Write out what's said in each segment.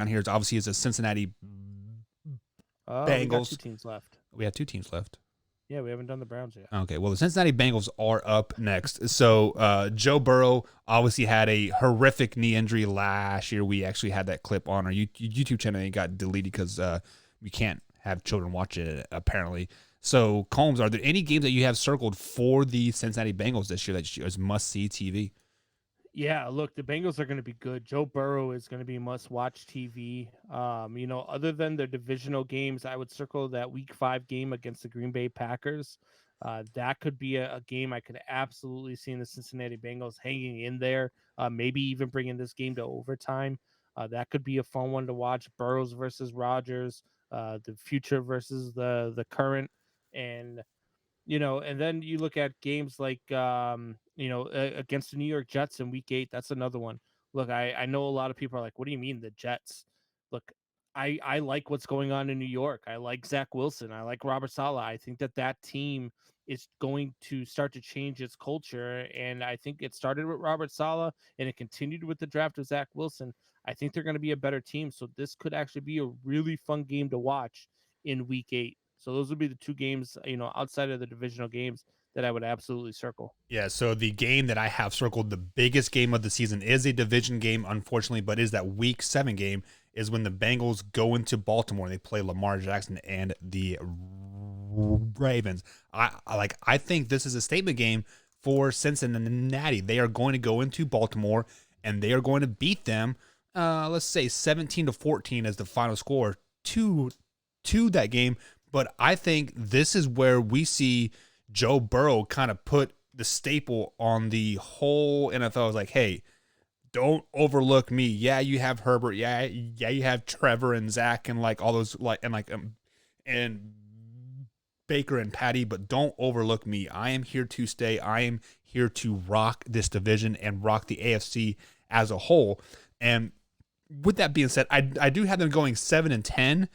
here is obviously is the Cincinnati Oh, we got two Bengals. teams left. We have two teams left. Yeah, we haven't done the Browns yet. Okay, well, the Cincinnati Bengals are up next. So Joe Burrow obviously had a horrific knee injury last year. We actually had that clip on our YouTube channel and it got deleted because we can't have children watch it, apparently. So, Combs, are there any games that you have circled for the Cincinnati Bengals this year that is must-see TV? Yeah, look, the Bengals are going to be good. Joe Burrow is going to be must-watch TV. Other than their divisional games, I would circle that Week 5 game against the Green Bay Packers. That could be a game I could absolutely see in the Cincinnati Bengals hanging in there. Maybe even bringing this game to overtime. That could be a fun one to watch. Burrows versus Rodgers, the future versus the current, and and then you look at games like against the New York Jets in Week 8. That's another one. Look, I know a lot of people are like, "What do you mean the Jets?" Look, I like what's going on in New York. I like Zach Wilson. I like Robert Saleh. I think that team is going to start to change its culture, and I think it started with Robert Saleh and it continued with the draft of Zach Wilson. I think they're going to be a better team. So this could actually be a really fun game to watch in Week 8. So those would be the two games, outside of the divisional games that I would absolutely circle. Yeah, so the game that I have circled, the biggest game of the season, is a division game, unfortunately, but is that Week 7 game, is when the Bengals go into Baltimore and they play Lamar Jackson and the Ravens. I think this is a statement game for Cincinnati. They are going to go into Baltimore and they are going to beat them. Let's say 17-14 as the final score to that game. But I think this is where we see Joe Burrow kind of put the staple on the whole NFL. Is like, hey, don't overlook me. Yeah, you have Herbert. Yeah, you have Trevor and Zach and like all those and Baker and Patty, but don't overlook me. I am here to stay. I am here to rock this division and rock the AFC as a whole. And with that being said, I do have them going 7-10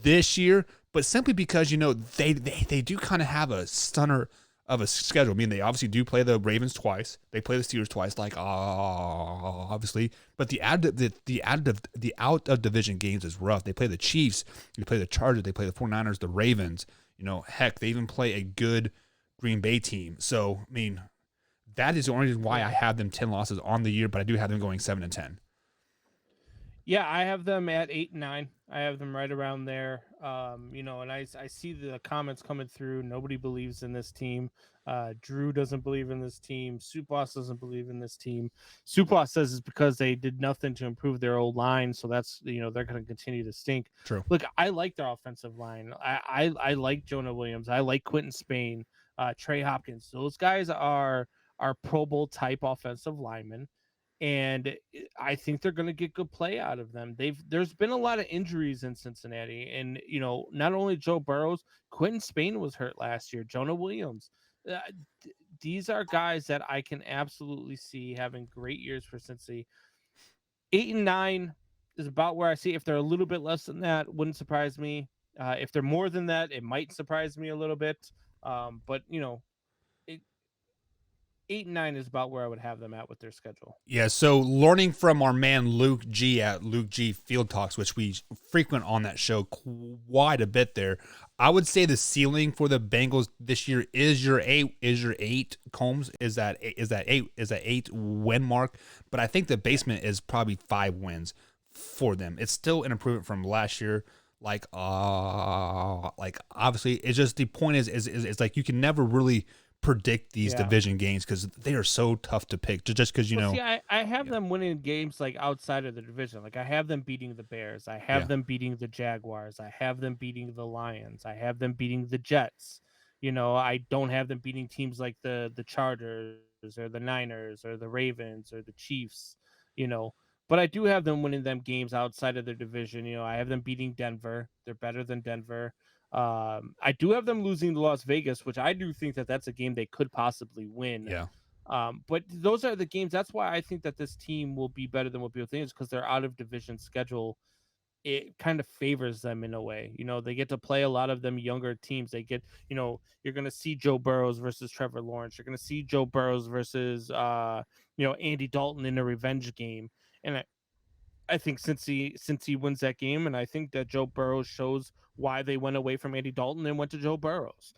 this year, but simply because they do kind of have a stunner of a schedule. I mean, they obviously do play the Ravens twice. They play the Steelers twice, obviously. But the out of division games is rough. They play the Chiefs, they play the Chargers, they play the 49ers, the Ravens. Heck, they even play a good Green Bay team. So, I mean, that is the only reason why I have them 10 losses on the year, but I do have them going 7-10. Yeah, I have them at 8 and 9. I have them right around there. And I see the comments coming through. Nobody believes in this team. Drew doesn't believe in this team. Supos doesn't believe in this team. Supos says it's because they did nothing to improve their old line, so that's they're going to continue to stink. True. Look, I like their offensive line. I like Jonah Williams. I like Quentin Spain, Trey Hopkins. Those guys are Pro Bowl type offensive linemen, and I think they're going to get good play out of them. There's been a lot of injuries in Cincinnati, and not only Joe Burrows, Quentin Spain was hurt last year, Jonah Williams. Uh, these are guys that I can absolutely see having great years for Cincy. 8 and 9 is about where I see. If they're a little bit less than that, wouldn't surprise me. If they're more than that, it might surprise me a little bit. But 8 and 9 is about where I would have them at with their schedule. Yeah, so learning from our man Luke G at Luke G Field Talks, which we frequent on that show quite a bit there, I would say the ceiling for the Bengals this year is your eight Combs is that eight win mark, but I think the basement is probably 5 wins for them. It's still an improvement from last year. Like obviously, it's just the point is like you can never really predict these Yeah. division games because they are so tough to pick. Just because Well, see, I have yeah, them winning games like outside of the division. Like I have them beating the Bears. I have yeah, them beating the Jaguars. I have them beating the Lions. I have them beating the Jets. I don't have them beating teams like the Chargers or the Niners or the Ravens or the Chiefs. You know, but I do have them winning them games outside of their division. I have them beating Denver. They're better than Denver. I do have them losing to Las Vegas, which I do think that that's a game they could possibly win. yeah. But those are the games. That's why I think that this team will be better than what people think is because their out of division schedule, it kind of favors them in a way. They get to play a lot of them younger teams. They get, you're going to see Joe Burrows versus Trevor Lawrence. You're going to see Joe Burrows versus, Andy Dalton in a revenge game. And I think since he wins that game, and I think that Joe Burrow shows why they went away from Andy Dalton and went to Joe Burrows.